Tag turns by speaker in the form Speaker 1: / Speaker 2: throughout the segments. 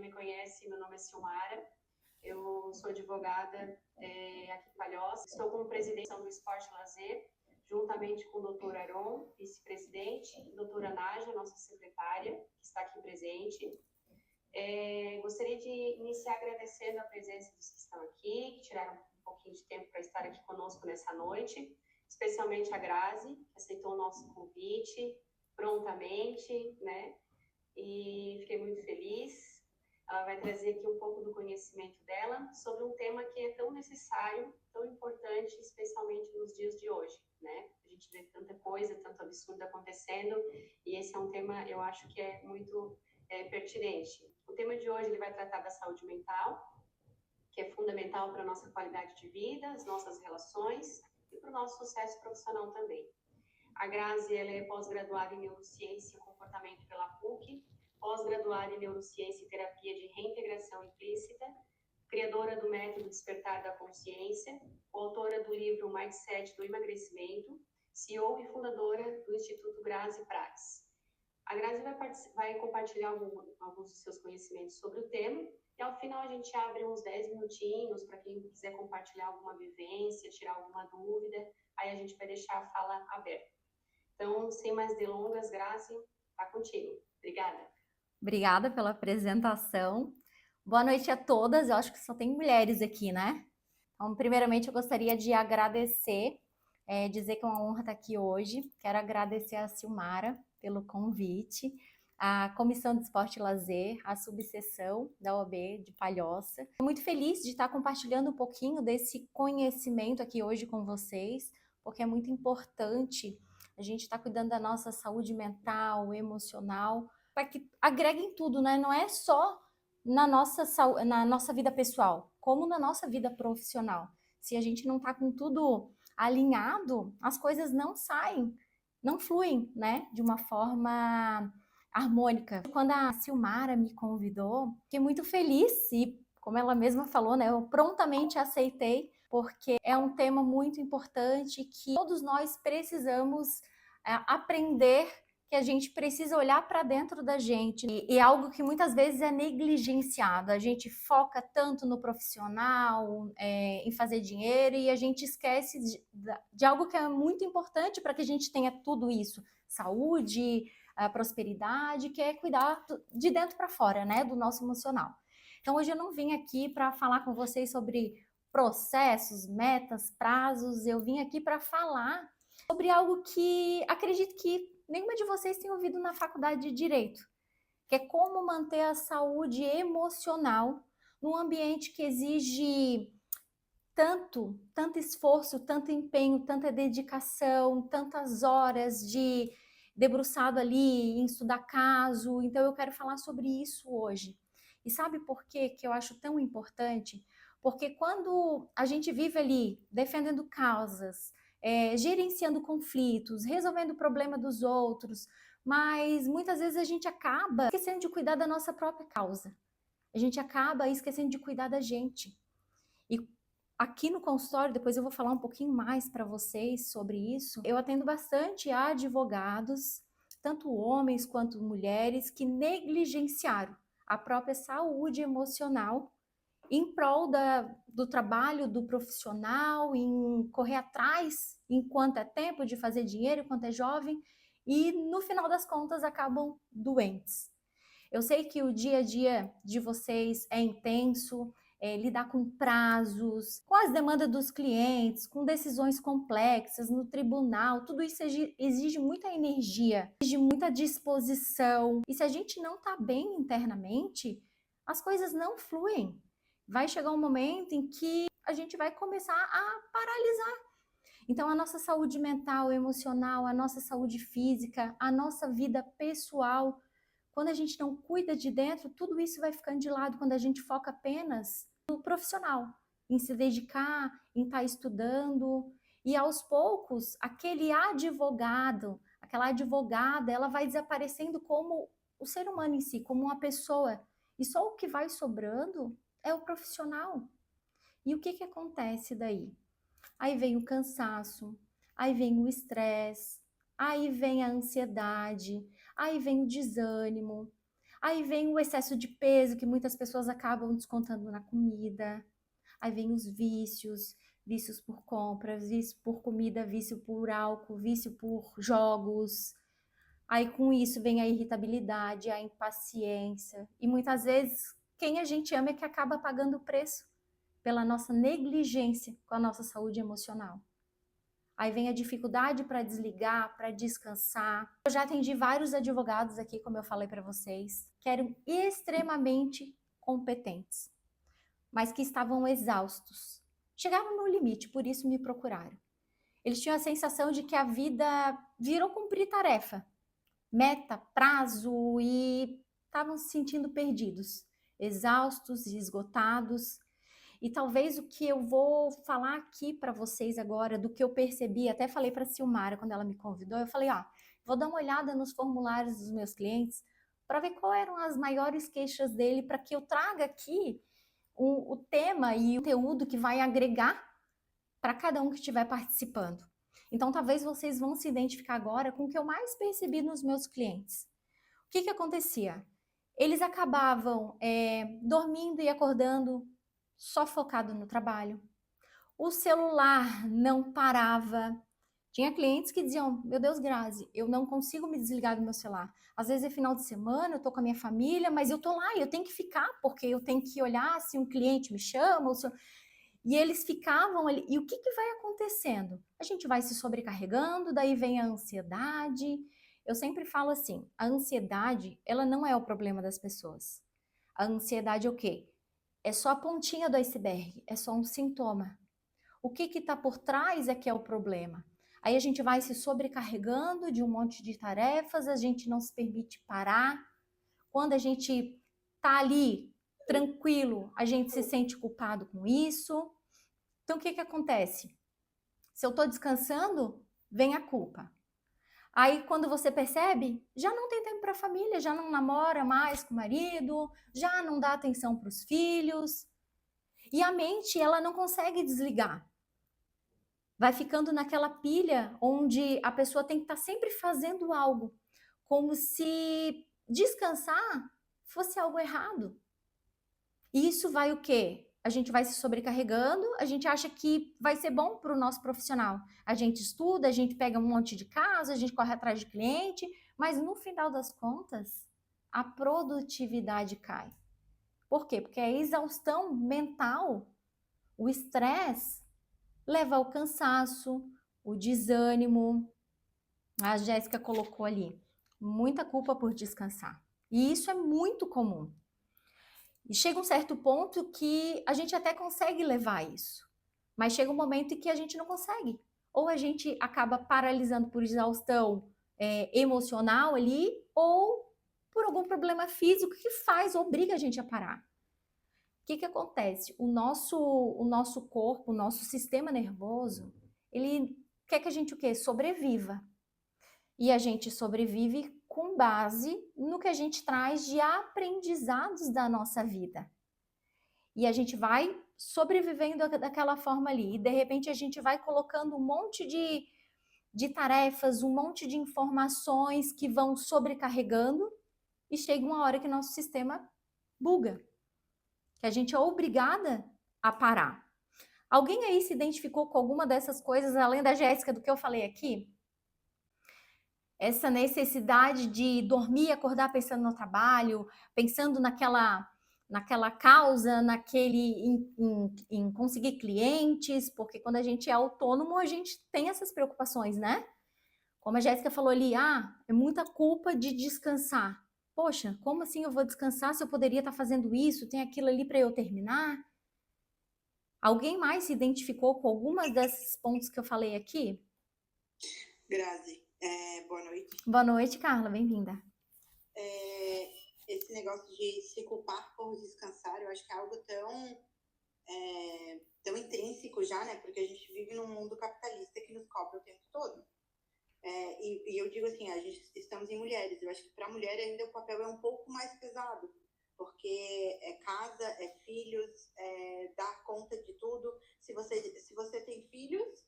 Speaker 1: me conhece, meu nome é Silmara, eu sou advogada aqui em Palhoça, estou como presidente do Esporte Lazer, juntamente com o doutor Aron, vice-presidente, e a doutora Nádia, nossa secretária, que está aqui presente. Gostaria de iniciar agradecendo a presença dos que estão aqui, que tiraram um pouquinho de tempo para estar aqui conosco nessa noite, especialmente a Grazi, que aceitou o nosso convite prontamente, né? E fiquei muito feliz. Ela vai trazer aqui um pouco do conhecimento dela sobre um tema que é tão necessário, tão importante, especialmente nos dias de hoje, né? A gente vê tanta coisa, tanto absurdo acontecendo, e esse é um tema, eu acho que é muito pertinente. O tema de hoje ele vai tratar da saúde mental, que é fundamental para a nossa qualidade de vida, as nossas relações e para o nosso sucesso profissional também. A Grazi, ela é pós-graduada em Neurociência e Comportamento pela PUC, pós-graduada em Neurociência e Terapia de Reintegração Implícita, criadora do método Despertar da Consciência, autora do livro Mindset do Emagrecimento, CEO e fundadora do Instituto Grazi Prats. A Grazi vai compartilhar alguns dos seus conhecimentos sobre o tema e ao final a gente abre uns 10 minutinhos para quem quiser compartilhar alguma vivência, tirar alguma dúvida, aí a gente vai deixar a fala aberta. Então, sem mais delongas, Grazi, tá contigo. Obrigada.
Speaker 2: Obrigada pela apresentação. Boa noite a todas. Eu acho que só tem mulheres aqui, né? Então, primeiramente, eu gostaria de agradecer, dizer que é uma honra estar aqui hoje. Quero agradecer a Silmara pelo convite, a Comissão de Esporte e Lazer, a subseção da OAB de Palhoça. Estou muito feliz de estar compartilhando um pouquinho desse conhecimento aqui hoje com vocês, porque é muito importante a gente estar cuidando da nossa saúde mental, emocional, para que agregue em tudo, né? Não é só na nossa vida pessoal, como na nossa vida profissional. Se a gente não está com tudo alinhado, as coisas não saem, não fluem, né? De uma forma harmônica. Quando a Silmara me convidou, fiquei muito feliz e, como ela mesma falou, né? Eu prontamente aceitei, porque é um tema muito importante que todos nós precisamos aprender, que a gente precisa olhar para dentro da gente, e algo que muitas vezes é negligenciado. A gente foca tanto no profissional, em fazer dinheiro, e a gente esquece de algo que é muito importante para que a gente tenha tudo isso, saúde, prosperidade, que é cuidar de dentro para fora, né, do nosso emocional. Então hoje eu não vim aqui para falar com vocês sobre processos, metas, prazos, eu vim aqui para falar sobre algo que acredito que nenhuma de vocês tem ouvido na faculdade de Direito, que é como manter a saúde emocional num ambiente que exige tanto esforço, tanto empenho, tanta dedicação, tantas horas de debruçado ali em estudar caso. Então eu quero falar sobre isso hoje. E sabe por quê que eu acho tão importante? Porque quando a gente vive ali defendendo causas, gerenciando conflitos, resolvendo o problema dos outros, mas muitas vezes a gente acaba esquecendo de cuidar da nossa própria causa. A gente acaba esquecendo de cuidar da gente. E aqui no consultório, depois eu vou falar um pouquinho mais para vocês sobre isso, eu atendo bastante a advogados, tanto homens quanto mulheres, que negligenciaram a própria saúde emocional em prol do trabalho do profissional, em correr atrás enquanto é tempo de fazer dinheiro, enquanto é jovem, e no final das contas acabam doentes. Eu sei que o dia a dia de vocês é intenso, lidar com prazos, com as demandas dos clientes, com decisões complexas no tribunal, tudo isso exige muita energia, exige muita disposição. E se a gente não está bem internamente, as coisas não fluem. Vai chegar um momento em que a gente vai começar a paralisar. Então, a nossa saúde mental, emocional, a nossa saúde física, a nossa vida pessoal, quando a gente não cuida de dentro, tudo isso vai ficando de lado quando a gente foca apenas no profissional, em se dedicar, em estar estudando. E aos poucos, aquele advogado, aquela advogada, ela vai desaparecendo como o ser humano em si, como uma pessoa. E só o que vai sobrando é o profissional. E o que acontece daí? Aí vem o cansaço, aí vem o estresse, aí vem a ansiedade, aí vem o desânimo, Aí vem o excesso de peso, que muitas pessoas acabam descontando na comida. Aí vem os vícios, vícios por compras, vício por comida, vício por álcool, vício por jogos. Aí com isso vem a irritabilidade, a impaciência. E muitas vezes quem a gente ama é que acaba pagando o preço pela nossa negligência com a nossa saúde emocional. Aí vem a dificuldade para desligar, para descansar. Eu já atendi vários advogados aqui, como eu falei para vocês, que eram extremamente competentes, mas que estavam exaustos. Chegaram no limite, por isso me procuraram. Eles tinham a sensação de que a vida virou cumprir tarefa, meta, prazo, e estavam se sentindo perdidos, exaustos e esgotados. E talvez o que eu vou falar aqui para vocês agora, do que eu percebi, até falei para a Silmara quando ela me convidou, eu falei, vou dar uma olhada nos formulários dos meus clientes para ver quais eram as maiores queixas dele, para que eu traga aqui o tema e o conteúdo que vai agregar para cada um que estiver participando. Então, talvez vocês vão se identificar agora com o que eu mais percebi nos meus clientes. O que acontecia? Eles acabavam dormindo e acordando só focado no trabalho. O celular não parava. Tinha clientes que diziam, meu Deus, Grazi, eu não consigo me desligar do meu celular. Às vezes é final de semana, eu tô com a minha família, mas eu tô lá e eu tenho que ficar, porque eu tenho que olhar se um cliente me chama. E eles ficavam ali. E o que vai acontecendo? A gente vai se sobrecarregando, daí vem a ansiedade. Eu sempre falo assim, a ansiedade, ela não é o problema das pessoas. A ansiedade é o quê? É só a pontinha do iceberg, é só um sintoma. O que está por trás é que é o problema. Aí a gente vai se sobrecarregando de um monte de tarefas, a gente não se permite parar. Quando a gente tá ali tranquilo, a gente se sente culpado com isso. Então o que acontece? Se eu estou descansando, vem a culpa. Aí, quando você percebe, já não tem tempo para a família, já não namora mais com o marido, já não dá atenção para os filhos. E a mente, ela não consegue desligar. Vai ficando naquela pilha onde a pessoa tem que estar sempre fazendo algo, como se descansar fosse algo errado. E isso vai o quê? A gente vai se sobrecarregando, a gente acha que vai ser bom para o nosso profissional. A gente estuda, a gente pega um monte de casos, a gente corre atrás de cliente, mas no final das contas, a produtividade cai. Por quê? Porque a exaustão mental, o estresse, leva ao cansaço, o desânimo. A Jéssica colocou ali, muita culpa por descansar. E isso é muito comum. E chega um certo ponto que a gente até consegue levar isso, mas chega um momento em que a gente não consegue. Ou a gente acaba paralisando por exaustão emocional ali, ou por algum problema físico que obriga a gente a parar. O que acontece? O nosso corpo, o nosso sistema nervoso, ele quer que a gente o quê? Sobreviva. E a gente sobrevive com base no que a gente traz de aprendizados da nossa vida. E a gente vai sobrevivendo daquela forma ali. E de repente a gente vai colocando um monte de tarefas, um monte de informações que vão sobrecarregando e chega uma hora que nosso sistema buga. Que a gente é obrigada a parar. Alguém aí se identificou com alguma dessas coisas, além da Jéssica, do que eu falei aqui? Essa necessidade de dormir e acordar pensando no trabalho, pensando naquela causa, em conseguir clientes, porque quando a gente é autônomo, a gente tem essas preocupações, né? Como a Jéssica falou ali, é muita culpa de descansar. Poxa, como assim eu vou descansar se eu poderia estar fazendo isso? Tem aquilo ali para eu terminar? Alguém mais se identificou com algumas desses pontos que eu falei aqui?
Speaker 3: Grazi, boa noite.
Speaker 2: Boa noite, Carla, bem-vinda.
Speaker 3: Esse negócio de se culpar por descansar, eu acho que é algo tão intrínseco já, né? Porque a gente vive num mundo capitalista que nos cobra o tempo todo. E eu digo assim, estamos em mulheres. Eu acho que para a mulher ainda o papel é um pouco mais pesado, porque é casa, é filhos, é dar conta de tudo. Se você tem filhos,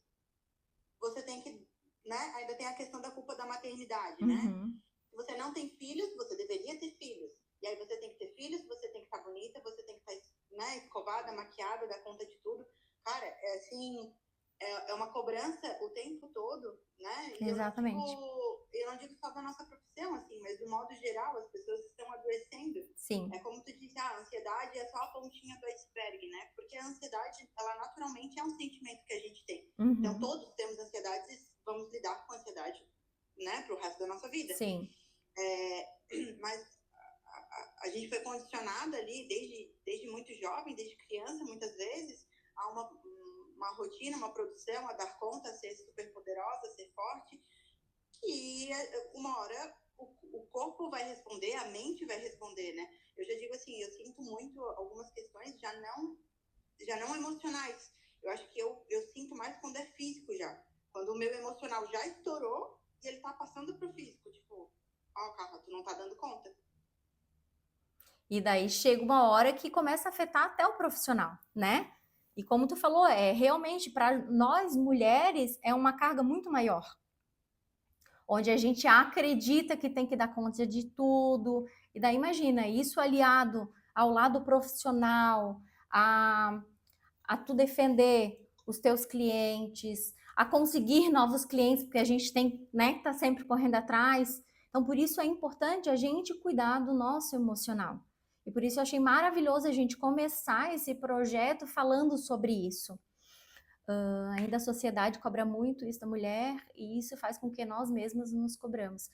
Speaker 3: você tem que, né? Ainda tem a questão da culpa da maternidade, né? Se você não tem filhos, você deveria ter filhos. E aí você tem que ter filhos, você tem que estar bonita, você tem que estar, né, escovada, maquiada, dar conta de tudo. Cara, é assim, é uma cobrança o tempo todo, né? E
Speaker 2: Exatamente.
Speaker 3: eu não digo só da nossa profissão, assim, mas do modo geral, as pessoas estão adoecendo.
Speaker 2: Sim.
Speaker 3: É como tu disse, a ansiedade é só a pontinha do iceberg, né? Porque a ansiedade, ela naturalmente é um sentimento que a gente tem.
Speaker 2: Uhum.
Speaker 3: Então, todos temos ansiedade e vamos lidar com a ansiedade, né, pro resto da nossa vida.
Speaker 2: Sim.
Speaker 3: Mas a gente foi condicionada ali desde muito jovem, desde criança, muitas vezes, a uma rotina, uma produção, a dar conta, a ser super poderosa, a ser forte, que uma hora o corpo vai responder, a mente vai responder, né? Eu já digo assim, eu sinto muito algumas questões já não emocionais. Eu acho que eu sinto mais quando é físico já. Quando o meu emocional já estourou e ele tá passando pro físico, tipo, ó, Carla, tu não tá dando conta.
Speaker 2: E daí chega uma hora que começa a afetar até o profissional, né? E como tu falou, realmente para nós mulheres é uma carga muito maior. Onde a gente acredita que tem que dar conta de tudo. E daí imagina, isso aliado ao lado profissional, a tu defender os teus clientes, a conseguir novos clientes, porque a gente tem, né, que tá sempre correndo atrás. Então, por isso é importante a gente cuidar do nosso emocional. E por isso eu achei maravilhoso a gente começar esse projeto falando sobre isso. Ainda a sociedade cobra muito isso da mulher e isso faz com que nós mesmas nos cobramos.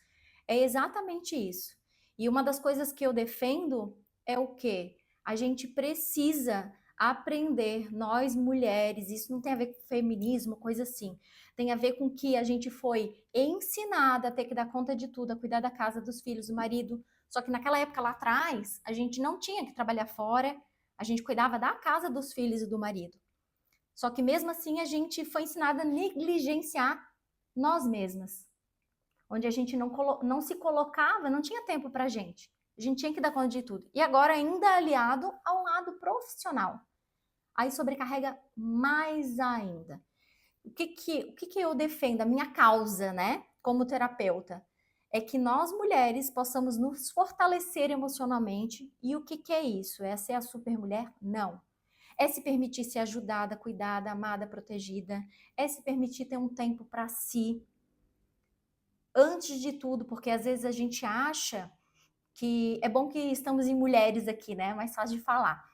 Speaker 2: É exatamente isso. E uma das coisas que eu defendo é o quê? A gente precisa aprender, nós mulheres, isso não tem a ver com feminismo, coisa assim. Tem a ver com que a gente foi ensinada a ter que dar conta de tudo, a cuidar da casa, dos filhos, do marido. Só que naquela época lá atrás, a gente não tinha que trabalhar fora, a gente cuidava da casa, dos filhos e do marido. Só que mesmo assim a gente foi ensinada a negligenciar nós mesmas. Onde a gente não se colocava, não tinha tempo pra gente. A gente tinha que dar conta de tudo. E agora ainda aliado ao lado profissional. Aí sobrecarrega mais ainda. O que eu defendo? A minha causa, né? Como terapeuta. É que nós mulheres possamos nos fortalecer emocionalmente. E o que é isso? É ser a super mulher? Não. É se permitir ser ajudada, cuidada, amada, protegida. É se permitir ter um tempo para si. Antes de tudo, porque às vezes a gente acha que é bom que estamos em mulheres aqui, né? Mais fácil de falar.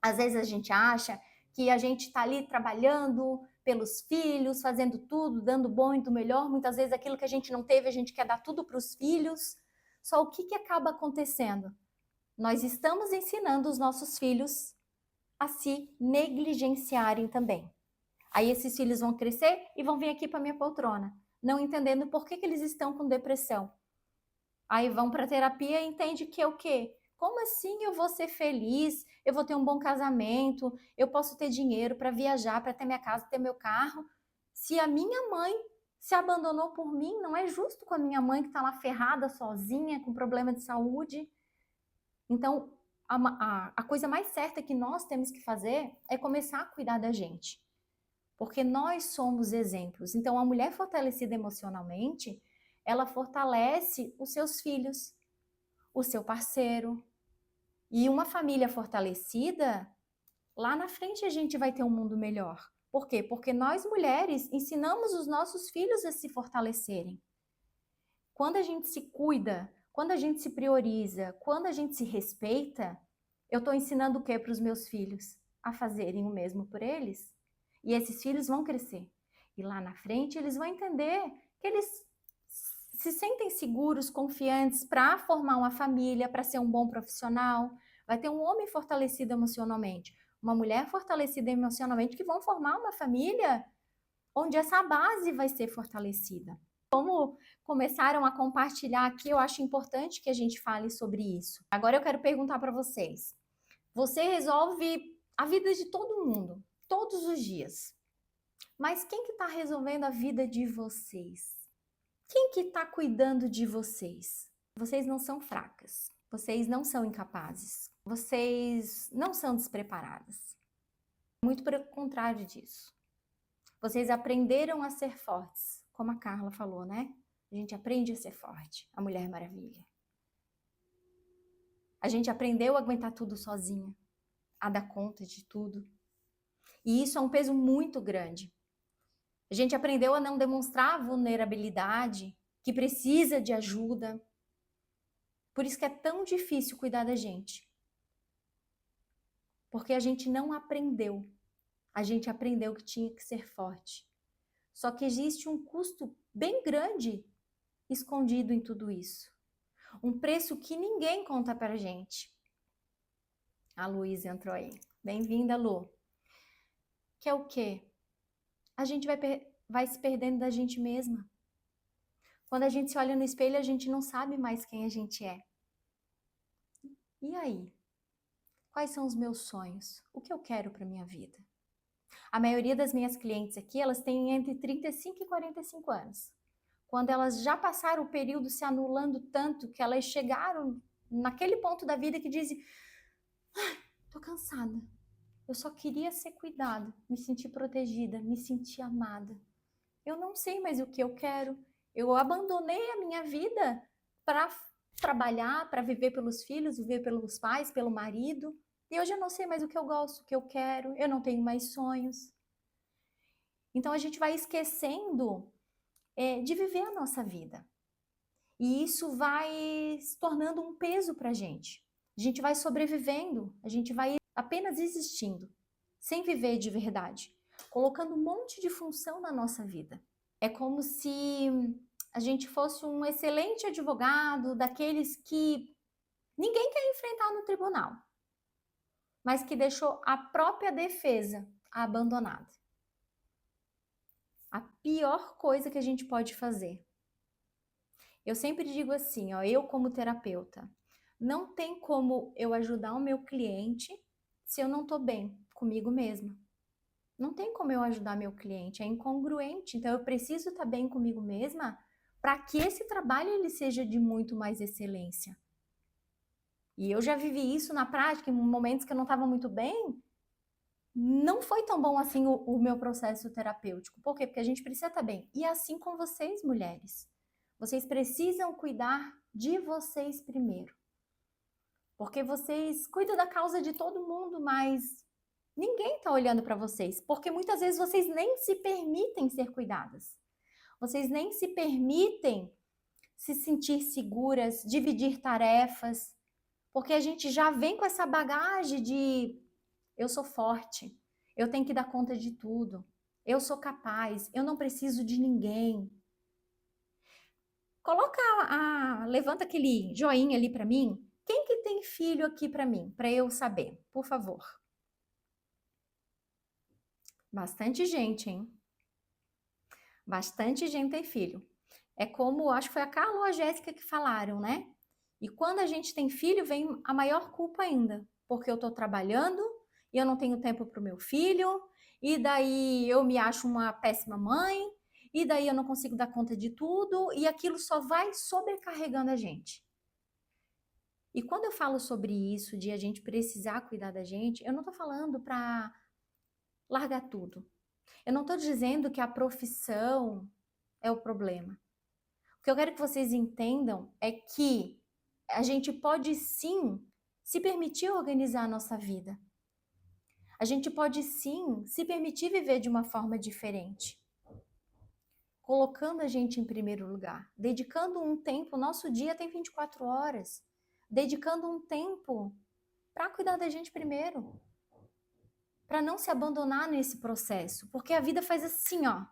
Speaker 2: Às vezes a gente acha que a gente está ali trabalhando pelos filhos, fazendo tudo, dando bom e do melhor. Muitas vezes aquilo que a gente não teve, a gente quer dar tudo para os filhos. Só o que acaba acontecendo? Nós estamos ensinando os nossos filhos a se negligenciarem também. Aí esses filhos vão crescer e vão vir aqui para minha poltrona, não entendendo por que eles estão com depressão. Aí vão para terapia e entende que é o quê? Como assim eu vou ser feliz? Eu vou ter um bom casamento, eu posso ter dinheiro para viajar, para ter minha casa, ter meu carro. Se a minha mãe se abandonou por mim, não é justo com a minha mãe que está lá ferrada, sozinha, com problema de saúde. Então, a coisa mais certa que nós temos que fazer é começar a cuidar da gente. Porque nós somos exemplos. Então, a mulher fortalecida emocionalmente, ela fortalece os seus filhos, o seu parceiro. E uma família fortalecida, lá na frente a gente vai ter um mundo melhor. Por quê? Porque nós mulheres ensinamos os nossos filhos a se fortalecerem. Quando a gente se cuida, quando a gente se prioriza, quando a gente se respeita, eu estou ensinando o que para os meus filhos? A fazerem o mesmo por eles. E esses filhos vão crescer. E lá na frente eles vão entender que eles se sentem seguros, confiantes para formar uma família, para ser um bom profissional. Vai ter um homem fortalecido emocionalmente, uma mulher fortalecida emocionalmente, que vão formar uma família onde essa base vai ser fortalecida. Como começaram a compartilhar aqui, eu acho importante que a gente fale sobre isso. Agora eu quero perguntar para vocês. Você resolve a vida de todo mundo, todos os dias. Mas quem que está resolvendo a vida de vocês? Quem que está cuidando de vocês? Vocês não são fracas. Vocês não são incapazes. Vocês não são despreparadas. Muito pelo contrário disso. Vocês aprenderam a ser fortes, como a Carla falou, né? A gente aprende a ser forte, a Mulher Maravilha. A gente aprendeu a aguentar tudo sozinha, a dar conta de tudo. E isso é um peso muito grande. A gente aprendeu a não demonstrar vulnerabilidade, que precisa de ajuda. Por isso que é tão difícil cuidar da gente. Porque a gente não aprendeu. A gente aprendeu que tinha que ser forte. Só que existe um custo bem grande escondido em tudo isso. Um preço que ninguém conta pra gente. A Luísa entrou aí. Bem-vinda, Lu. Que é o quê? A gente vai se perdendo da gente mesma. Quando a gente se olha no espelho, a gente não sabe mais quem a gente é. E aí? Quais são os meus sonhos? O que eu quero para minha vida? A maioria das minhas clientes aqui, elas têm entre 35 e 45 anos. Quando elas já passaram o período se anulando tanto que elas chegaram naquele ponto da vida que dizem: tô cansada. Eu só queria ser cuidada, me sentir protegida, me sentir amada. Eu não sei mais o que eu quero. Eu abandonei a minha vida para trabalhar, para viver pelos filhos, viver pelos pais, pelo marido. E hoje eu não sei mais o que eu gosto, o que eu quero. Eu não tenho mais sonhos. Então a gente vai esquecendo de viver a nossa vida. E isso vai se tornando um peso para a gente. A gente vai sobrevivendo, a gente vai apenas existindo, sem viver de verdade, colocando um monte de função na nossa vida. É como se a gente fosse um excelente advogado, daqueles que ninguém quer enfrentar no tribunal, mas que deixou a própria defesa abandonada. A pior coisa que a gente pode fazer. Eu sempre digo assim, ó, eu como terapeuta, não tem como eu ajudar o meu cliente se eu não estou bem comigo mesma. Não tem como eu ajudar meu cliente, é incongruente. Então eu preciso estar bem comigo mesma para que esse trabalho ele seja de muito mais excelência. E eu já vivi isso na prática, em momentos que eu não estava muito bem, não foi tão bom assim o meu processo terapêutico. Por quê? Porque a gente precisa estar bem. E assim com vocês, mulheres. Vocês precisam cuidar de vocês primeiro. Porque vocês cuidam da causa de todo mundo, mas ninguém está olhando para vocês. Porque muitas vezes vocês nem se permitem ser cuidadas. Vocês nem se permitem se sentir seguras, dividir tarefas. Porque a gente já vem com essa bagagem de eu sou forte, eu tenho que dar conta de tudo, eu sou capaz, eu não preciso de ninguém. Levanta aquele joinha ali para mim. Quem que tem filho aqui para mim, para eu saber, por favor? Bastante gente, hein? Bastante gente tem filho. É como, acho que foi a Carla ou a Jéssica que falaram, né? E quando a gente tem filho, vem a maior culpa ainda, porque eu tô trabalhando e eu não tenho tempo pro meu filho, e daí eu me acho uma péssima mãe, e daí eu não consigo dar conta de tudo, e aquilo só vai sobrecarregando a gente. E quando eu falo sobre isso, de a gente precisar cuidar da gente, eu não tô falando para largar tudo. Eu não tô dizendo que a profissão é o problema. O que eu quero que vocês entendam é que a gente pode sim se permitir organizar a nossa vida. A gente pode sim se permitir viver de uma forma diferente. Colocando a gente em primeiro lugar, dedicando um tempo, nosso dia tem 24 horas, dedicando um tempo para cuidar da gente primeiro. Para não se abandonar nesse processo, porque a vida faz assim, ó.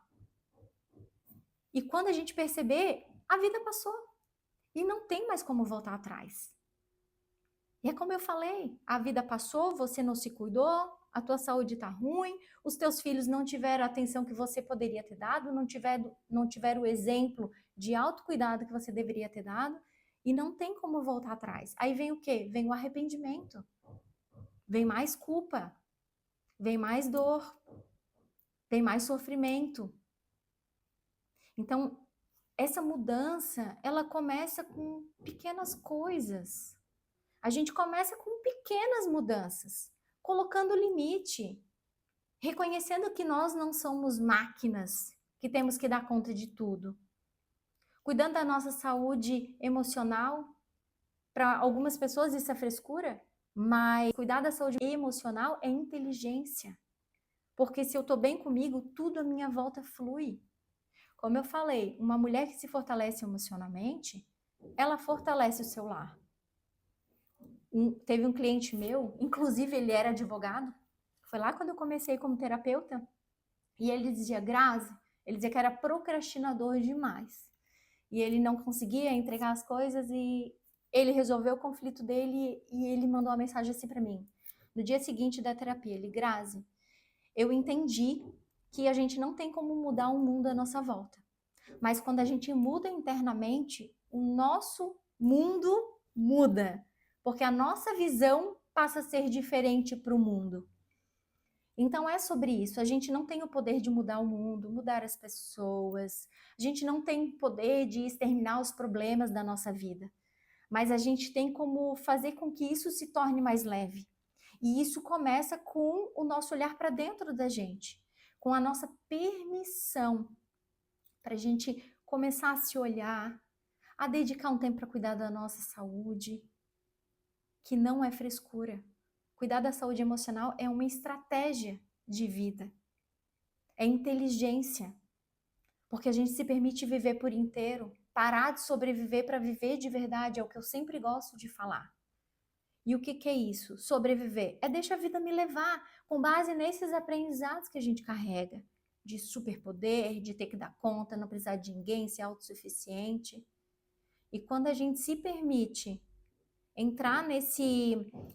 Speaker 2: E quando a gente perceber, a vida passou e não tem mais como voltar atrás. E é como eu falei, a vida passou, você não se cuidou, a tua saúde tá ruim, os teus filhos não tiveram a atenção que você poderia ter dado, não tiveram o exemplo de autocuidado que você deveria ter dado, e não tem como voltar atrás. Aí vem o quê? Vem o arrependimento, vem mais culpa, vem mais dor, vem mais sofrimento. Então, essa mudança, ela começa com pequenas coisas. A gente começa com pequenas mudanças, colocando limite, reconhecendo que nós não somos máquinas, que temos que dar conta de tudo. Cuidando da nossa saúde emocional, para algumas pessoas isso é frescura, mas cuidar da saúde emocional é inteligência. Porque se eu tô bem comigo, tudo à minha volta flui. Como eu falei, uma mulher que se fortalece emocionalmente, ela fortalece o seu lar. Teve um cliente meu, inclusive ele era advogado, foi lá quando eu comecei como terapeuta, e ele dizia, Grazi, ele dizia que era procrastinador demais. E ele não conseguia entregar as coisas e ele resolveu o conflito dele e ele mandou uma mensagem assim para mim. No dia seguinte da terapia, ele, Grazi, eu entendi que a gente não tem como mudar o mundo à nossa volta. Mas quando a gente muda internamente, o nosso mundo muda. Porque a nossa visão passa a ser diferente para o mundo. Então é sobre isso. A gente não tem o poder de mudar o mundo, mudar as pessoas. A gente não tem poder de exterminar os problemas da nossa vida. Mas a gente tem como fazer com que isso se torne mais leve. E isso começa com o nosso olhar para dentro da gente, com a nossa permissão para a gente começar a se olhar, a dedicar um tempo para cuidar da nossa saúde, que não é frescura. Cuidar da saúde emocional é uma estratégia de vida, é inteligência, porque a gente se permite viver por inteiro, parar de sobreviver para viver de verdade, é o que eu sempre gosto de falar. E o que é isso? Sobreviver é deixar a vida me levar, com base nesses aprendizados que a gente carrega, de superpoder, de ter que dar conta, não precisar de ninguém, ser autossuficiente. E quando a gente se permite entrar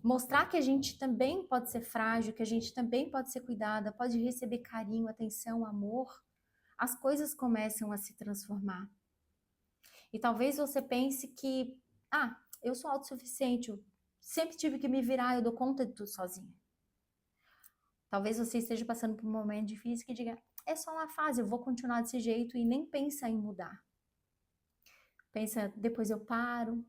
Speaker 2: mostrar que a gente também pode ser frágil, que a gente também pode ser cuidada, pode receber carinho, atenção, amor, as coisas começam a se transformar. E talvez você pense que, eu sou autossuficiente, eu sempre tive que me virar, eu dou conta de tudo sozinha. Talvez você esteja passando por um momento difícil que diga, é só uma fase, eu vou continuar desse jeito e nem pensa em mudar. Pensa, depois eu paro,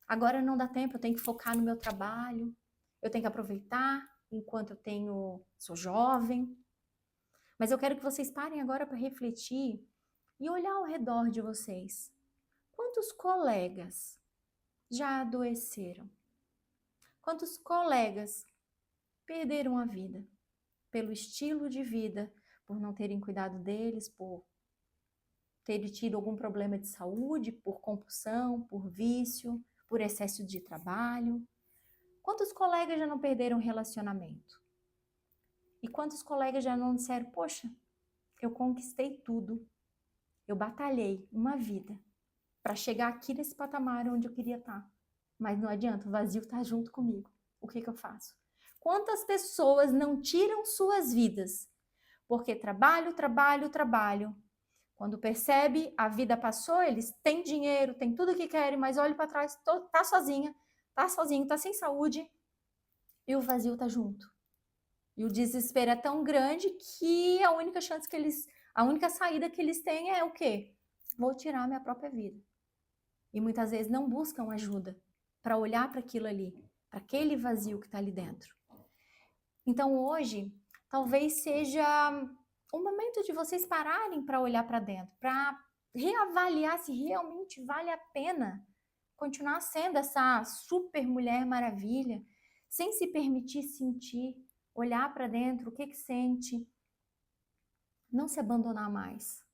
Speaker 2: agora não dá tempo, eu tenho que focar no meu trabalho, eu tenho que aproveitar enquanto sou jovem. Mas eu quero que vocês parem agora para refletir e olhar ao redor de vocês. Quantos colegas já adoeceram? Quantos colegas perderam a vida pelo estilo de vida, por não terem cuidado deles, por terem tido algum problema de saúde, por compulsão, por vício, por excesso de trabalho? Quantos colegas já não perderam relacionamento? E quantos colegas já não disseram, poxa, eu conquistei tudo, eu batalhei uma vida para chegar aqui nesse patamar onde eu queria estar, mas não adianta, o vazio está junto comigo. O que eu faço? Quantas pessoas não tiram suas vidas porque trabalho, trabalho, trabalho. Quando percebe, a vida passou, eles têm dinheiro, têm tudo que querem, mas olha para trás, tá sozinha, tá sozinho, tá sem saúde e o vazio tá junto. E o desespero é tão grande que a única saída que eles têm é o quê? Vou tirar minha própria vida. E muitas vezes não buscam ajuda para olhar para aquilo ali, para aquele vazio que está ali dentro. Então hoje, talvez seja um momento de vocês pararem para olhar para dentro, para reavaliar se realmente vale a pena continuar sendo essa super mulher maravilha, sem se permitir sentir, olhar para dentro, o que sente, não se abandonar mais,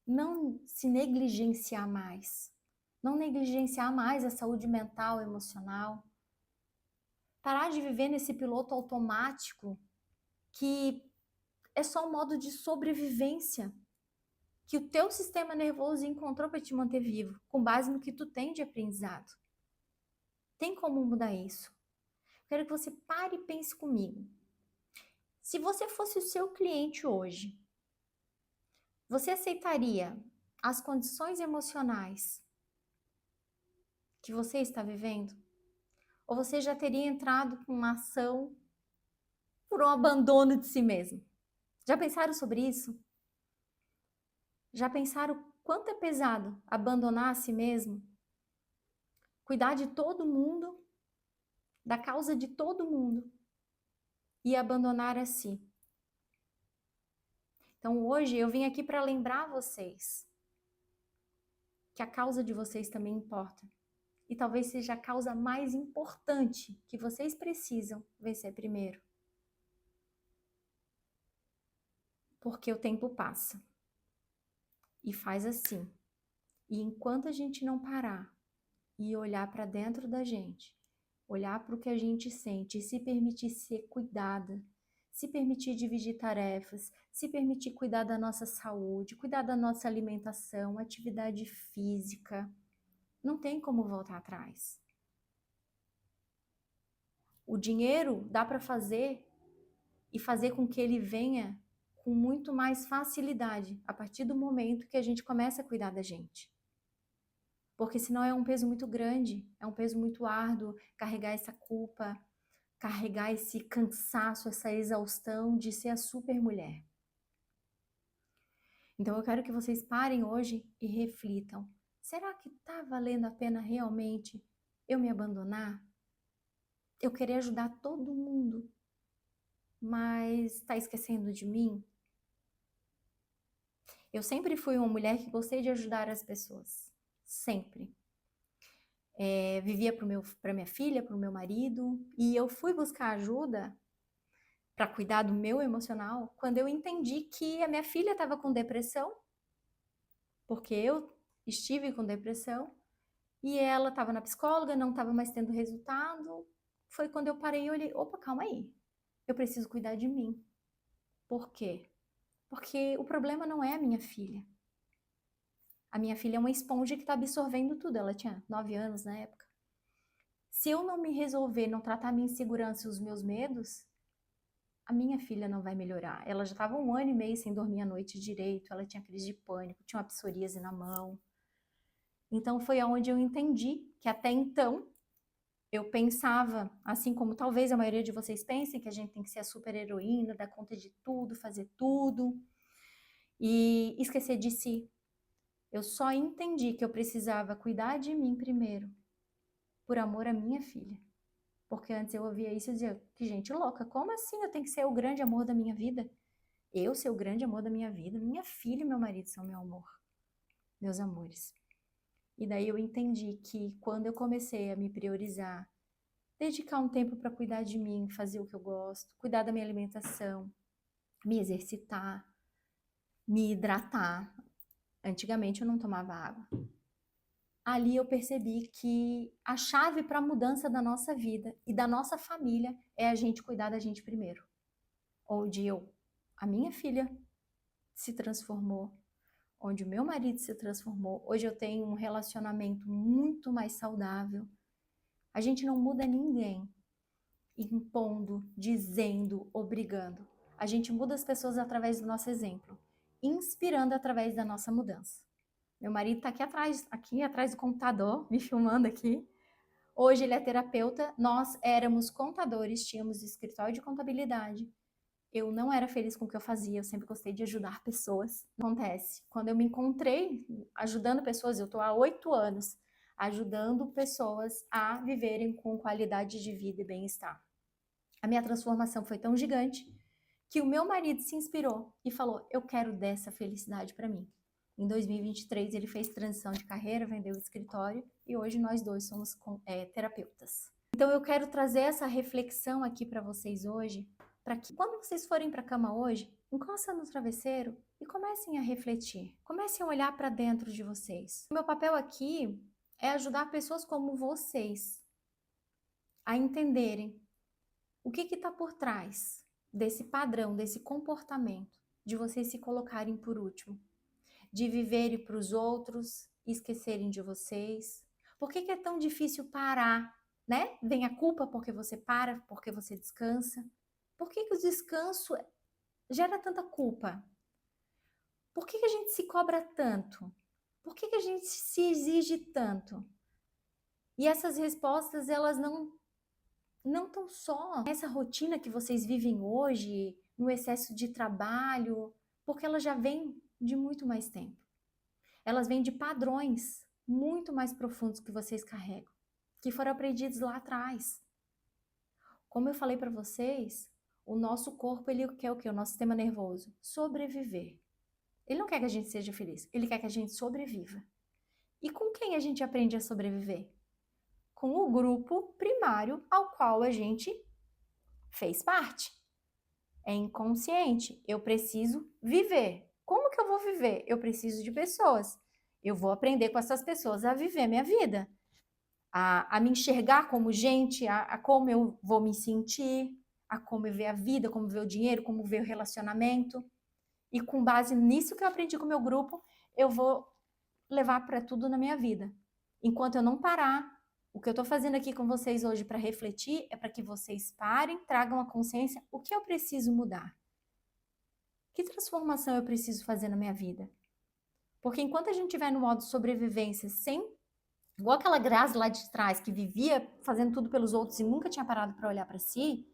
Speaker 2: não se negligenciar mais, não negligenciar mais a saúde mental, emocional, parar de viver nesse piloto automático que é só um modo de sobrevivência que o teu sistema nervoso encontrou para te manter vivo, com base no que tu tem de aprendizado. Tem como mudar isso? Quero que você pare e pense comigo. Se você fosse o seu cliente hoje, você aceitaria as condições emocionais que você está vivendo? Ou você já teria entrado com uma ação por um abandono de si mesmo? Já pensaram sobre isso? Já pensaram quanto é pesado abandonar a si mesmo? Cuidar de todo mundo, da causa de todo mundo e abandonar a si. Então hoje eu vim aqui para lembrar vocês que a causa de vocês também importa. e talvez seja a causa mais importante que vocês precisam vencer primeiro. Porque o tempo passa. E faz assim. E enquanto a gente não parar e olhar para dentro da gente, olhar para o que a gente sente e se permitir ser cuidada, se permitir dividir tarefas, se permitir cuidar da nossa saúde, cuidar da nossa alimentação, atividade física, não tem como voltar atrás. O dinheiro dá para fazer e fazer com que ele venha com muito mais facilidade a partir do momento que a gente começa a cuidar da gente. Porque senão é um peso muito grande, é um peso muito árduo carregar essa culpa, carregar esse cansaço, essa exaustão de ser a super mulher. Então eu quero que vocês parem hoje e reflitam. Será que está valendo a pena realmente eu me abandonar? Eu querer ajudar todo mundo, mas está esquecendo de mim? Eu sempre fui uma mulher que gostei de ajudar as pessoas. Sempre. Vivia para minha filha, para o meu marido, e eu fui buscar ajuda para cuidar do meu emocional quando eu entendi que a minha filha estava com depressão, porque eu estive com depressão, e ela estava na psicóloga, não estava mais tendo resultado. Foi quando eu parei e olhei, opa, calma aí, eu preciso cuidar de mim. Por quê? Porque o problema não é a minha filha. A minha filha é uma esponja que está absorvendo tudo. Ela tinha 9 anos na época. Se eu não me resolver, não tratar a minha insegurança e os meus medos, a minha filha não vai melhorar. Ela já estava 1 ano e meio sem dormir à noite direito, ela tinha crise de pânico, tinha uma psoríase na mão. Então foi aonde eu entendi que até então eu pensava, assim como talvez a maioria de vocês pensem, que a gente tem que ser a super heroína, dar conta de tudo, fazer tudo e esquecer de si. Eu só entendi que eu precisava cuidar de mim primeiro, por amor à minha filha. Porque antes eu ouvia isso e dizia, que gente louca, como assim eu tenho que ser o grande amor da minha vida? Eu ser o grande amor da minha vida? Minha filha e meu marido são meu amor, meus amores. E daí eu entendi que quando eu comecei a me priorizar, dedicar um tempo para cuidar de mim, fazer o que eu gosto, cuidar da minha alimentação, me exercitar, me hidratar. Antigamente eu não tomava água. Ali eu percebi que a chave para a mudança da nossa vida e da nossa família é a gente cuidar da gente primeiro. Onde a minha filha se transformou, onde o meu marido se transformou. Hoje eu tenho um relacionamento muito mais saudável. A gente não muda ninguém impondo, dizendo, obrigando. A gente muda as pessoas através do nosso exemplo, inspirando através da nossa mudança. Meu marido está aqui atrás do computador, me filmando aqui. Hoje ele é terapeuta, nós éramos contadores, tínhamos escritório de contabilidade. Eu não era feliz com o que eu fazia, eu sempre gostei de ajudar pessoas. Acontece, quando eu me encontrei ajudando pessoas, eu estou há 8 anos ajudando pessoas a viverem com qualidade de vida e bem-estar. A minha transformação foi tão gigante que o meu marido se inspirou e falou, eu quero dessa felicidade para mim. Em 2023 ele fez transição de carreira, vendeu o escritório e hoje nós dois somos terapeutas. Então eu quero trazer essa reflexão aqui para vocês hoje, para que quando vocês forem para a cama hoje, encostem no travesseiro e comecem a refletir. Comecem a olhar para dentro de vocês. O meu papel aqui é ajudar pessoas como vocês a entenderem o que está por trás desse padrão, desse comportamento, de vocês se colocarem por último, de viverem para os outros e esquecerem de vocês. Por que é tão difícil parar, né? Vem a culpa porque você para, porque você descansa. Por que o descanso gera tanta culpa? Por que a gente se cobra tanto? Por que a gente se exige tanto? E essas respostas, elas não estão só nessa rotina que vocês vivem hoje, no excesso de trabalho, porque ela já vem de muito mais tempo. Elas vêm de padrões muito mais profundos que vocês carregam, que foram aprendidos lá atrás. Como eu falei para vocês, o nosso corpo, ele quer o quê? O nosso sistema nervoso? Sobreviver. Ele não quer que a gente seja feliz, ele quer que a gente sobreviva. E com quem a gente aprende a sobreviver? com o grupo primário ao qual a gente fez parte. É inconsciente. Eu preciso viver. Como que eu vou viver? Eu preciso de pessoas. Eu vou aprender com essas pessoas a viver minha vida, a me enxergar como gente, a como eu vou me sentir, a como eu ver a vida, como ver o dinheiro, como ver o relacionamento. E com base nisso que eu aprendi com o meu grupo, eu vou levar para tudo na minha vida. Enquanto eu não parar, o que eu estou fazendo aqui com vocês hoje para refletir é para que vocês parem, tragam a consciência, o que eu preciso mudar? Que transformação eu preciso fazer na minha vida? Porque enquanto a gente estiver no modo sobrevivência, sem, igual aquela Grazi lá de trás, que vivia fazendo tudo pelos outros e nunca tinha parado para olhar para si,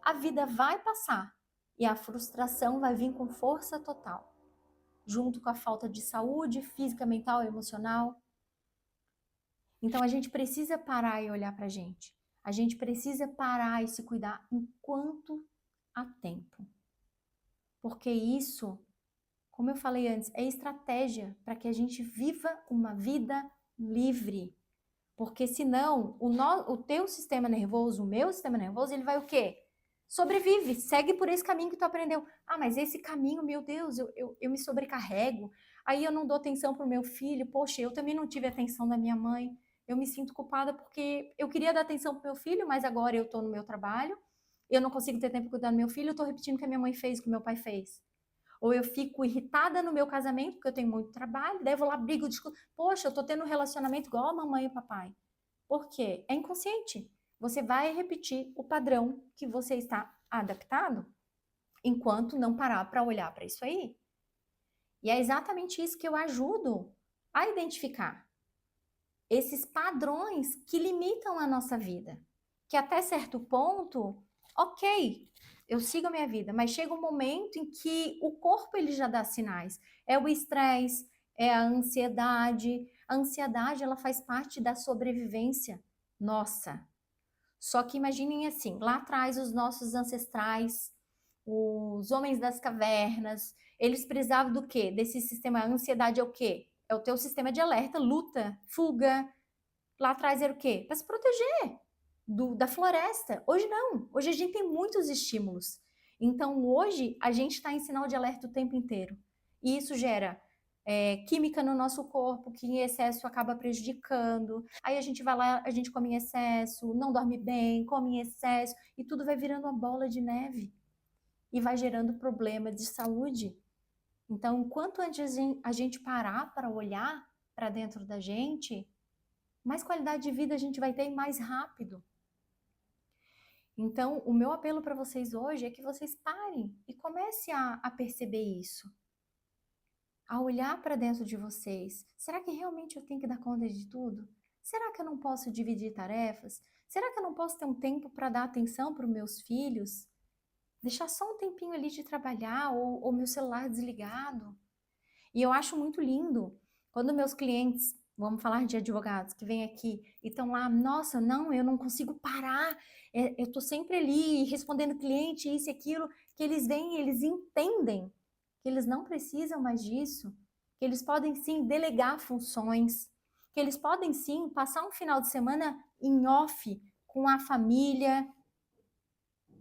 Speaker 2: a vida vai passar e a frustração vai vir com força total, junto com a falta de saúde física, mental e emocional. Então a gente precisa parar e olhar para a gente. A gente precisa parar e se cuidar enquanto há tempo. Porque isso, como eu falei antes, é estratégia para que a gente viva uma vida livre. Porque senão o teu sistema nervoso, o meu sistema nervoso, ele vai o quê? Sobrevive, segue por esse caminho que tu aprendeu. Ah, mas esse caminho, meu Deus, eu me sobrecarrego. Aí eu não dou atenção para o meu filho. Poxa, eu também não tive atenção da minha mãe. Eu me sinto culpada porque eu queria dar atenção para o meu filho, mas agora eu estou no meu trabalho. Eu não consigo ter tempo para cuidar do meu filho. Eu estou repetindo o que a minha mãe fez, o que meu pai fez. Ou eu fico irritada no meu casamento, porque eu tenho muito trabalho. Daí eu vou lá, brigo, discuto. Poxa, eu estou tendo um relacionamento igual a mamãe e o papai. Por quê? É inconsciente. Você vai repetir o padrão que você está adaptado enquanto não parar para olhar para isso aí. E é exatamente isso que eu ajudo a identificar. Esses padrões que limitam a nossa vida. Que até certo ponto, ok, eu sigo a minha vida, mas chega um momento em que o corpo ele já dá sinais. É o estresse, é a ansiedade. A ansiedade, ela faz parte da sobrevivência nossa. Só que imaginem assim, lá atrás os nossos ancestrais, os homens das cavernas, eles precisavam do quê? Desse sistema. A ansiedade é o quê? É o teu sistema de alerta, luta, fuga. Lá atrás era o quê? Para se proteger da floresta. Hoje não. Hoje a gente tem muitos estímulos. Então hoje a gente está em sinal de alerta o tempo inteiro. E isso gera química no nosso corpo, que em excesso acaba prejudicando. Aí a gente vai lá, a gente come em excesso, não dorme bem, come em excesso, e tudo vai virando uma bola de neve. E vai gerando problema de saúde. Então, enquanto antes a gente parar para olhar para dentro da gente, mais qualidade de vida a gente vai ter e mais rápido. Então, o meu apelo para vocês hoje é que vocês parem e comecem a perceber isso. A olhar para dentro de vocês. Será que realmente eu tenho que dar conta de tudo? Será que eu não posso dividir tarefas? Será que eu não posso ter um tempo para dar atenção para os meus filhos? Deixar só um tempinho ali de trabalhar ou meu celular desligado? E eu acho muito lindo quando meus clientes, vamos falar de advogados, que vêm aqui e estão lá, nossa, não, eu não consigo parar, eu estou sempre ali respondendo cliente, isso e aquilo, que eles vêm e eles entendem que eles não precisam mais disso, que eles podem sim delegar funções, que eles podem sim passar um final de semana em off com a família,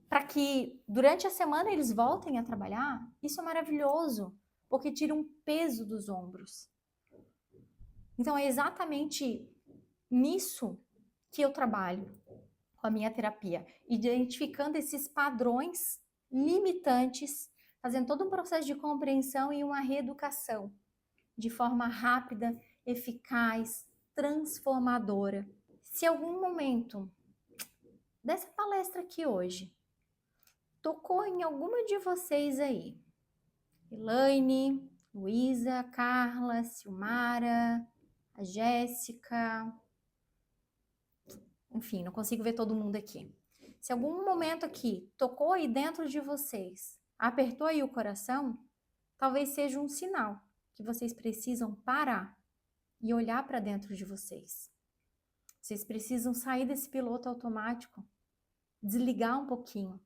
Speaker 2: para que durante a semana eles voltem a trabalhar. Isso é maravilhoso, porque tira um peso dos ombros. Então é exatamente nisso que eu trabalho com a minha terapia, identificando esses padrões limitantes, fazendo todo um processo de compreensão e uma reeducação de forma rápida, eficaz, transformadora. Se algum momento dessa palestra aqui hoje tocou em alguma de vocês aí, Elaine, Luísa, Carla, Silmara, a Jéssica, enfim, não consigo ver todo mundo aqui. Se algum momento aqui tocou aí dentro de vocês, apertou aí o coração, talvez seja um sinal que vocês precisam parar e olhar para dentro de vocês. Vocês precisam sair desse piloto automático, desligar um pouquinho,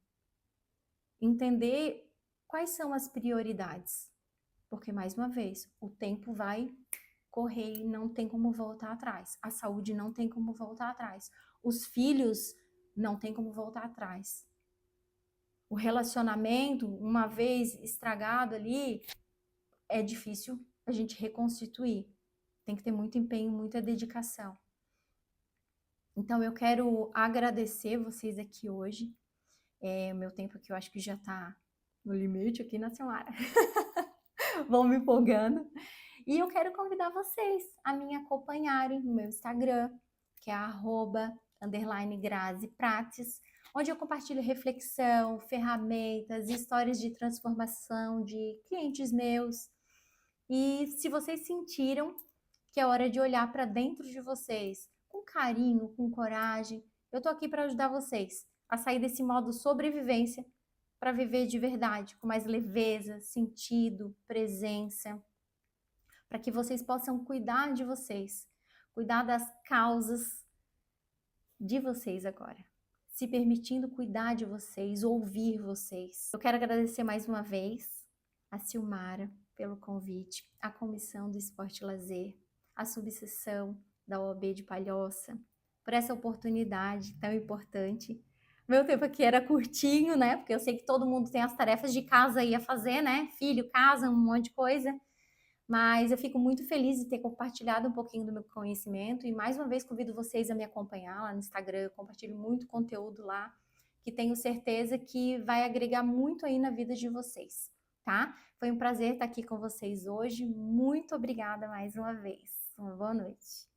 Speaker 2: entender quais são as prioridades. Porque, mais uma vez, o tempo vai correr não tem como voltar atrás. A saúde não tem como voltar atrás. Os filhos não tem como voltar atrás. O relacionamento, uma vez estragado ali, é difícil a gente reconstituir. Tem que ter muito empenho, muita dedicação. Então, eu quero agradecer vocês aqui hoje. O meu tempo aqui eu acho que já está no limite aqui na Silmara. Vão me empolgando. E eu quero convidar vocês a me acompanharem no meu Instagram, que é @_Grazi Prates, onde eu compartilho reflexão, ferramentas, histórias de transformação de clientes meus. E se vocês sentiram que é hora de olhar para dentro de vocês, com carinho, com coragem, eu tô aqui para ajudar vocês a sair desse modo sobrevivência para viver de verdade, com mais leveza, sentido, presença, para que vocês possam cuidar de vocês, cuidar das causas de vocês agora, se permitindo cuidar de vocês, ouvir vocês. Eu quero agradecer mais uma vez a Silmara pelo convite, a Comissão do Esporte e Lazer, a subseção da OAB de Palhoça, por essa oportunidade tão importante. Meu tempo aqui era curtinho, né? Porque eu sei que todo mundo tem as tarefas de casa aí a fazer, né? Filho, casa, um monte de coisa. Mas eu fico muito feliz de ter compartilhado um pouquinho do meu conhecimento e mais uma vez convido vocês a me acompanhar lá no Instagram. Eu compartilho muito conteúdo lá, que tenho certeza que vai agregar muito aí na vida de vocês, tá? Foi um prazer estar aqui com vocês hoje. Muito obrigada mais uma vez. Uma boa noite.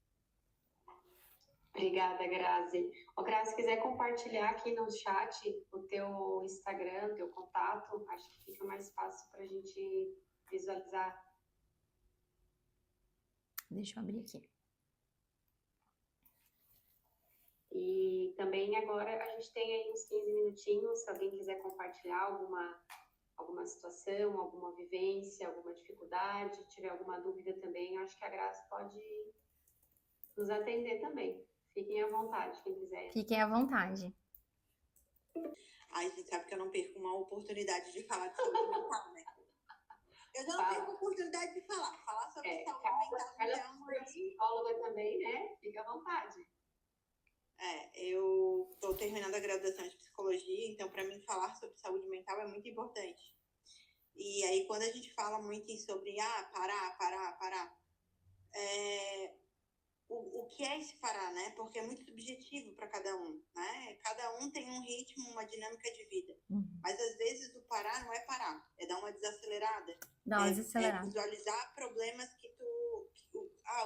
Speaker 1: Obrigada, Grazi. Grazi, se quiser compartilhar aqui no chat o teu Instagram, o teu contato, acho que fica mais fácil para a gente visualizar.
Speaker 2: Deixa eu abrir aqui.
Speaker 1: E também agora a gente tem aí uns 15 minutinhos, se alguém quiser compartilhar alguma situação, alguma vivência, alguma dificuldade, tiver alguma dúvida também, acho que a Grazi pode nos atender também. Fiquem à vontade, quem quiser.
Speaker 2: Fiquem à vontade.
Speaker 3: Ai, gente, sabe que eu não perco uma oportunidade de falar de saúde mental, né? Eu já não perco a oportunidade de falar sobre saúde mental.
Speaker 1: Então, aí, psicóloga também, né? Fica à vontade.
Speaker 3: Eu estou terminando a graduação de psicologia, então para mim falar sobre saúde mental é muito importante. E aí quando a gente fala muito sobre parar, o que é esse parar, né? Porque é muito subjetivo para cada um, né? Cada um tem um ritmo, uma dinâmica de vida. Mas às vezes o parar não é parar, é dar uma desacelerada. É visualizar problemas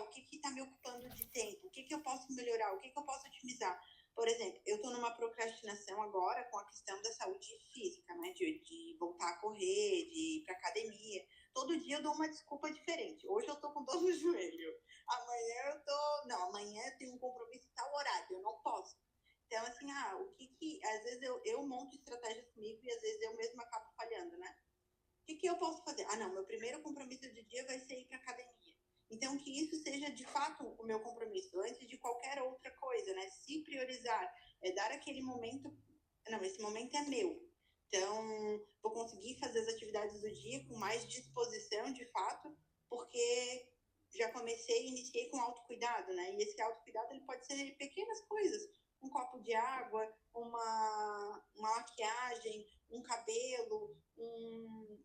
Speaker 3: o que está me ocupando de tempo, o que eu posso melhorar, o que eu posso otimizar. Por exemplo, eu estou numa procrastinação agora com a questão da saúde física, né? De voltar a correr, de ir para academia. Todo dia eu dou uma desculpa diferente. Hoje eu tô com dor no joelho. Amanhã eu tenho um compromisso em tal horário, eu não posso. Então, assim, às vezes eu monto estratégias comigo e às vezes eu mesma acabo falhando, né? O que eu posso fazer? Meu primeiro compromisso do dia vai ser ir para academia. Então, que isso seja de fato o meu compromisso, antes de qualquer outra coisa, né? Se priorizar, dar aquele momento, esse momento é meu. Então, vou conseguir fazer as atividades do dia com mais disposição, de fato, porque já iniciei com autocuidado, né? E esse autocuidado, ele pode ser pequenas coisas. Um copo de água, uma maquiagem, um cabelo,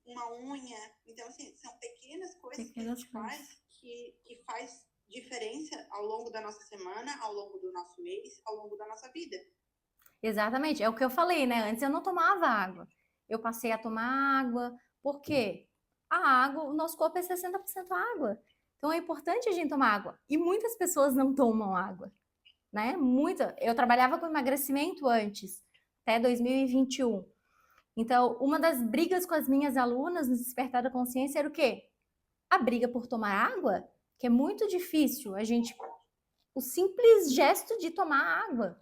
Speaker 3: uma unha. Então, assim, são pequenas coisas que a gente faz que faz diferença ao longo da nossa semana, ao longo do nosso mês, ao longo da nossa vida.
Speaker 2: Exatamente, é o que eu falei, né? Antes eu não tomava água. Eu passei a tomar água. Por quê? A água, o nosso corpo é 60% água. Então é importante a gente tomar água. E muitas pessoas não tomam água, né? Eu trabalhava com emagrecimento antes, até 2021. Então, uma das brigas com as minhas alunas no Despertar da Consciência era o quê? A briga por tomar água, que é muito difícil o simples gesto de tomar água,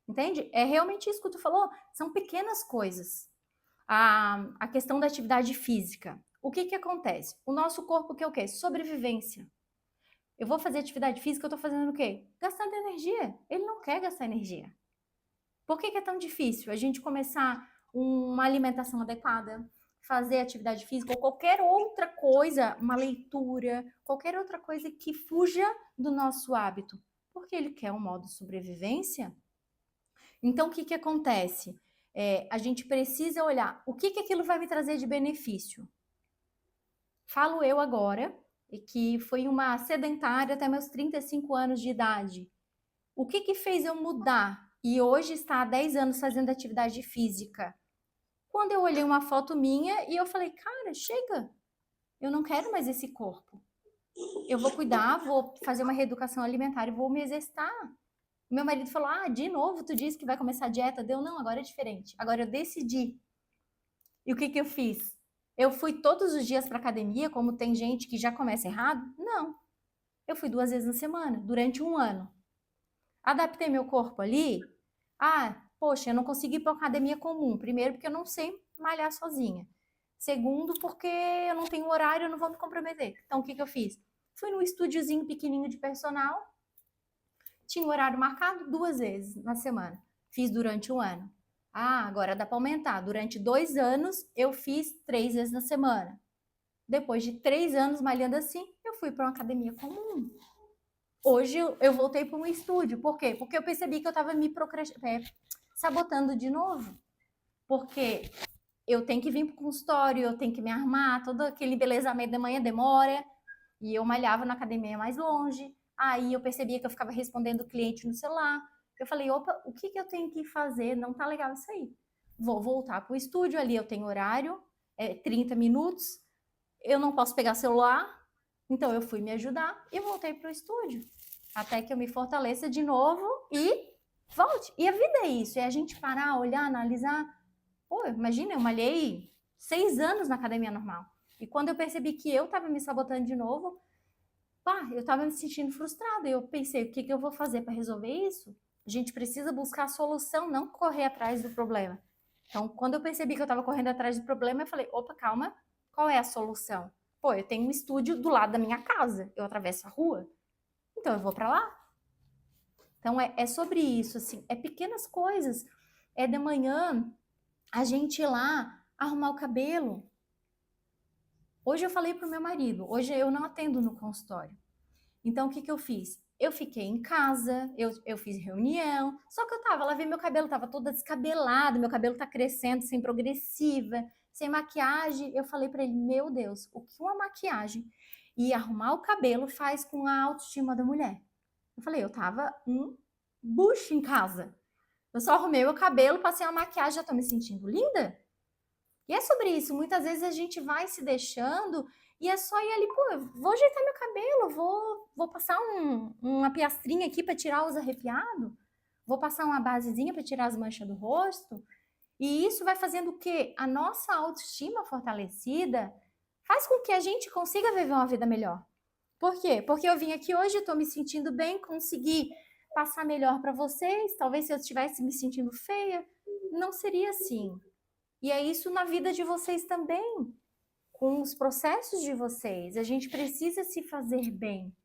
Speaker 2: entende? É realmente isso que tu falou, são pequenas coisas. A questão da atividade física, o que acontece? O nosso corpo quer o quê? Sobrevivência. Eu vou fazer atividade física, eu tô fazendo o quê? Gastando energia. Ele não quer gastar energia. Por que é tão difícil a gente começar uma alimentação adequada, fazer atividade física ou qualquer outra coisa, uma leitura, qualquer outra coisa que fuja do nosso hábito, porque ele quer um modo de sobrevivência. Então, o que acontece? A gente precisa olhar o que aquilo vai me trazer de benefício. Falo eu agora, que fui uma sedentária até meus 35 anos de idade. O que fez eu mudar e hoje estar há 10 anos fazendo atividade física? Quando eu olhei uma foto minha e eu falei, cara, chega, eu não quero mais esse corpo. Eu vou cuidar, vou fazer uma reeducação alimentar e vou me exercitar. Meu marido falou, de novo, tu disse que vai começar a dieta? Deu, não, agora é diferente. Agora eu decidi. E o que eu fiz? Eu fui todos os dias para academia, como tem gente que já começa errado? Não. Eu fui 2 vezes na semana, durante 1 ano. Adaptei meu corpo ali. Poxa, eu não consegui ir para academia comum. Primeiro, porque eu não sei malhar sozinha. Segundo, porque eu não tenho horário, eu não vou me comprometer. Então, o que eu fiz? Fui num estúdiozinho pequenininho de personal. Tinha um horário marcado 2 vezes na semana. Fiz durante 1 ano. Agora dá para aumentar. Durante 2 anos, eu fiz 3 vezes na semana. Depois de 3 anos malhando assim, eu fui para uma academia comum. Hoje eu voltei para um estúdio. Por quê? Porque eu percebi que eu estava me sabotando de novo. Porque eu tenho que vir para o consultório, eu tenho que me armar, todo aquele embelezamento da manhã demora. E eu malhava na academia mais longe. Aí eu percebia que eu ficava respondendo o cliente no celular. Eu falei, opa, o que eu tenho que fazer? Não tá legal isso aí. Vou voltar para o estúdio, ali eu tenho horário, 30 minutos. Eu não posso pegar celular. Então eu fui me ajudar e voltei para o estúdio. Até que eu me fortaleça de novo e volte. E a vida é isso, é a gente parar, olhar, analisar. Pô, imagina, eu malhei 6 anos na academia normal. E quando eu percebi que eu estava me sabotando de novo, eu estava me sentindo frustrada. Eu pensei, o que eu vou fazer para resolver isso? A gente precisa buscar a solução, não correr atrás do problema. Então, quando eu percebi que eu estava correndo atrás do problema, eu falei, opa, calma, qual é a solução? Pô, eu tenho um estúdio do lado da minha casa, eu atravesso a rua, então eu vou para lá. Então, é sobre isso, assim, é pequenas coisas. É de manhã a gente ir lá arrumar o cabelo. Hoje eu falei pro meu marido, hoje eu não atendo no consultório. Então, o que eu fiz? Eu fiquei em casa, eu fiz reunião, só que eu lavei meu cabelo, tava toda descabelada, meu cabelo tá crescendo, sem progressiva, sem maquiagem. Eu falei para ele, meu Deus, o que uma maquiagem e arrumar o cabelo faz com a autoestima da mulher? Eu falei, eu tava um bucho em casa. Eu só arrumei o cabelo, passei uma maquiagem, já tô me sentindo linda. E é sobre isso, muitas vezes a gente vai se deixando e é só ir ali, eu vou ajeitar meu cabelo, vou passar uma piastrinha aqui para tirar os arrepiados, vou passar uma basezinha para tirar as manchas do rosto. E isso vai fazendo o quê? A nossa autoestima fortalecida faz com que a gente consiga viver uma vida melhor. Por quê? Porque eu vim aqui hoje, estou me sentindo bem, consegui passar melhor para vocês. Talvez se eu estivesse me sentindo feia, não seria assim. E é isso na vida de vocês também, com os processos de vocês. A gente precisa se fazer bem.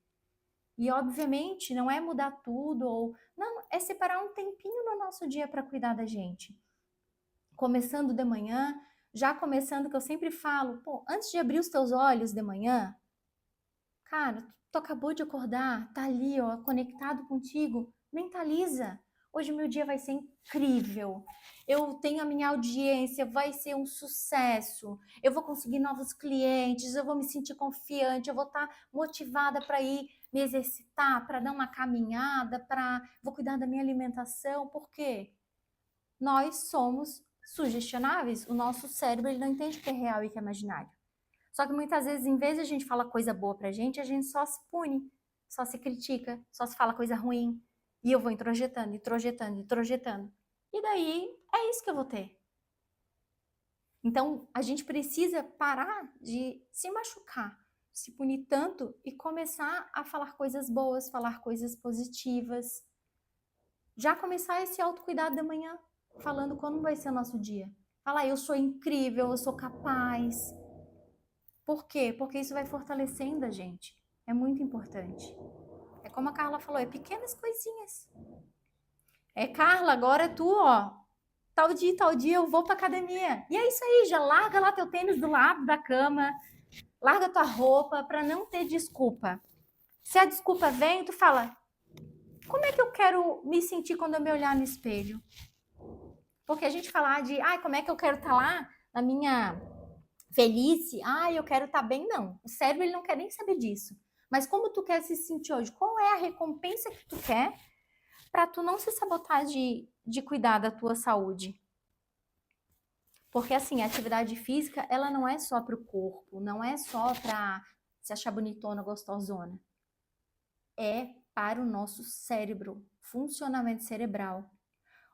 Speaker 2: E, obviamente, não é mudar tudo, não, é separar um tempinho no nosso dia para cuidar da gente. Começando de manhã, já começando, que eu sempre falo, antes de abrir os teus olhos de manhã, cara, tu acabou de acordar, tá ali, conectado contigo, mentaliza. Hoje meu dia vai ser incrível. Eu tenho a minha audiência, vai ser um sucesso. Eu vou conseguir novos clientes, eu vou me sentir confiante, eu vou estar motivada para ir me exercitar, para dar uma caminhada, vou cuidar da minha alimentação. Por quê? Nós somos sugestionáveis. O nosso cérebro ele não entende o que é real e o que é imaginário. Só que muitas vezes, em vez de a gente falar coisa boa pra gente, a gente só se pune, só se critica, só se fala coisa ruim. E eu vou introjetando, introjetando, introjetando. E daí, é isso que eu vou ter. Então, a gente precisa parar de se machucar, se punir tanto e começar a falar coisas boas, falar coisas positivas. Já começar esse autocuidado da manhã, falando como vai ser o nosso dia. Falar, eu sou incrível, eu sou capaz. Por quê? Porque isso vai fortalecendo a gente. É muito importante. É como a Carla falou, é pequenas coisinhas. Carla, agora tu, tal dia eu vou pra academia. E é isso aí, já larga lá teu tênis do lado da cama, larga tua roupa pra não ter desculpa. Se a desculpa vem, tu fala, como é que eu quero me sentir quando eu me olhar no espelho? Porque a gente fala de, como é que eu quero estar lá na minha velhice? Eu quero estar bem, não. O cérebro ele não quer nem saber disso. Mas como tu quer se sentir hoje? Qual é a recompensa que tu quer para tu não se sabotar de cuidar da tua saúde? Porque assim, a atividade física, ela não é só para o corpo, não é só para se achar bonitona, gostosona. É para o nosso cérebro, funcionamento cerebral.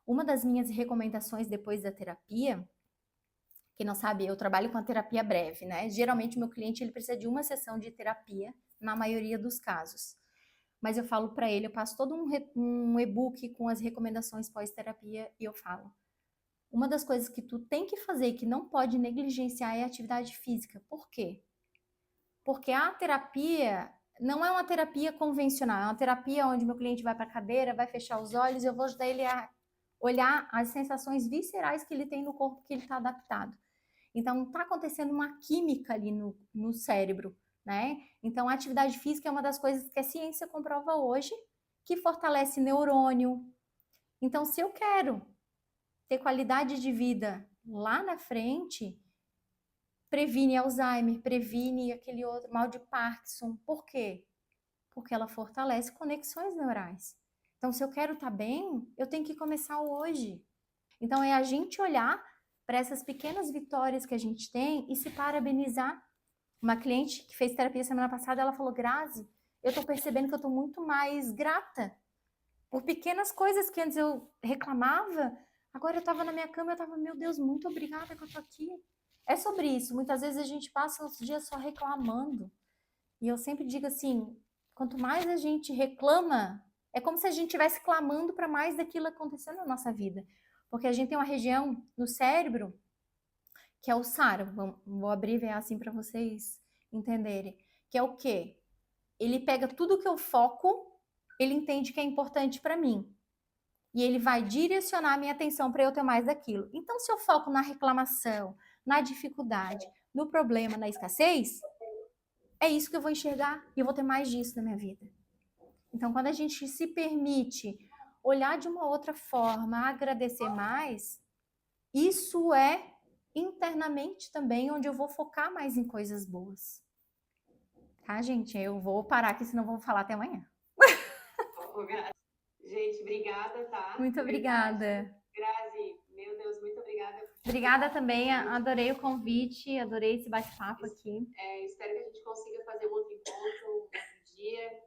Speaker 2: Uma das minhas recomendações depois da terapia, quem não sabe, eu trabalho com a terapia breve, né? Geralmente o meu cliente ele precisa de uma sessão de terapia, na maioria dos casos. Mas eu falo para ele, eu passo todo um e-book com as recomendações pós-terapia e eu falo, uma das coisas que tu tem que fazer e que não pode negligenciar é a atividade física. Por quê? Porque a terapia não é uma terapia convencional, é uma terapia onde meu cliente vai para a cadeira, vai fechar os olhos e eu vou ajudar ele a olhar as sensações viscerais que ele tem no corpo que ele está adaptado. Então, está acontecendo uma química ali no cérebro, né? Então, a atividade física é uma das coisas que a ciência comprova hoje, que fortalece neurônio. Então, se eu quero ter qualidade de vida lá na frente, previne Alzheimer, previne aquele outro mal de Parkinson. Por quê? Porque ela fortalece conexões neurais. Então, se eu quero estar bem, eu tenho que começar hoje. Então, é a gente olhar para essas pequenas vitórias que a gente tem e se parabenizar. Uma cliente que fez terapia semana passada, ela falou, Grazi, eu tô percebendo que eu tô muito mais grata por pequenas coisas que antes eu reclamava. Agora eu tava na minha cama, eu tava, meu Deus, muito obrigada que eu tô aqui. É sobre isso. Muitas vezes a gente passa os dias só reclamando. E eu sempre digo assim, quanto mais a gente reclama, é como se a gente estivesse clamando para mais daquilo acontecer na nossa vida. Porque a gente tem uma região no cérebro que é o SAR, vou abreviar assim para vocês entenderem, que é o quê? Ele pega tudo que eu foco, ele entende que é importante para mim. E ele vai direcionar a minha atenção para eu ter mais daquilo. Então, se eu foco na reclamação, na dificuldade, no problema, na escassez, é isso que eu vou enxergar e eu vou ter mais disso na minha vida. Então, quando a gente se permite olhar de uma outra forma, agradecer mais, isso é internamente também onde eu vou focar mais em coisas boas. Tá, gente? Eu vou parar aqui, senão vou falar até amanhã.
Speaker 1: Gente, obrigada, tá?
Speaker 2: Muito obrigada.
Speaker 1: Grazi, meu Deus, muito obrigada.
Speaker 2: Obrigada também, adorei o convite, adorei esse bate-papo aqui.
Speaker 1: Espero que a gente consiga fazer um outro encontro, um outro dia.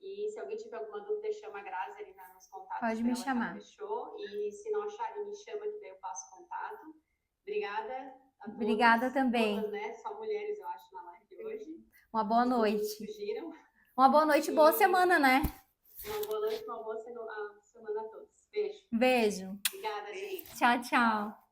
Speaker 1: E se alguém tiver alguma dúvida, chama a Grazi ali nos contatos.
Speaker 2: Pode me chamar.
Speaker 1: Fechou? E se não acharem, me chama que daí eu passo contato. Obrigada a todos.
Speaker 2: Obrigada também.
Speaker 1: Todas, né? Só mulheres, eu acho, na live hoje.
Speaker 2: Uma boa noite.
Speaker 1: Fugiram.
Speaker 2: Uma boa noite e boa semana, né?
Speaker 1: Uma boa noite, uma boa semana a todos. Beijo.
Speaker 2: Beijo.
Speaker 1: Obrigada, gente.
Speaker 2: Tchau, tchau.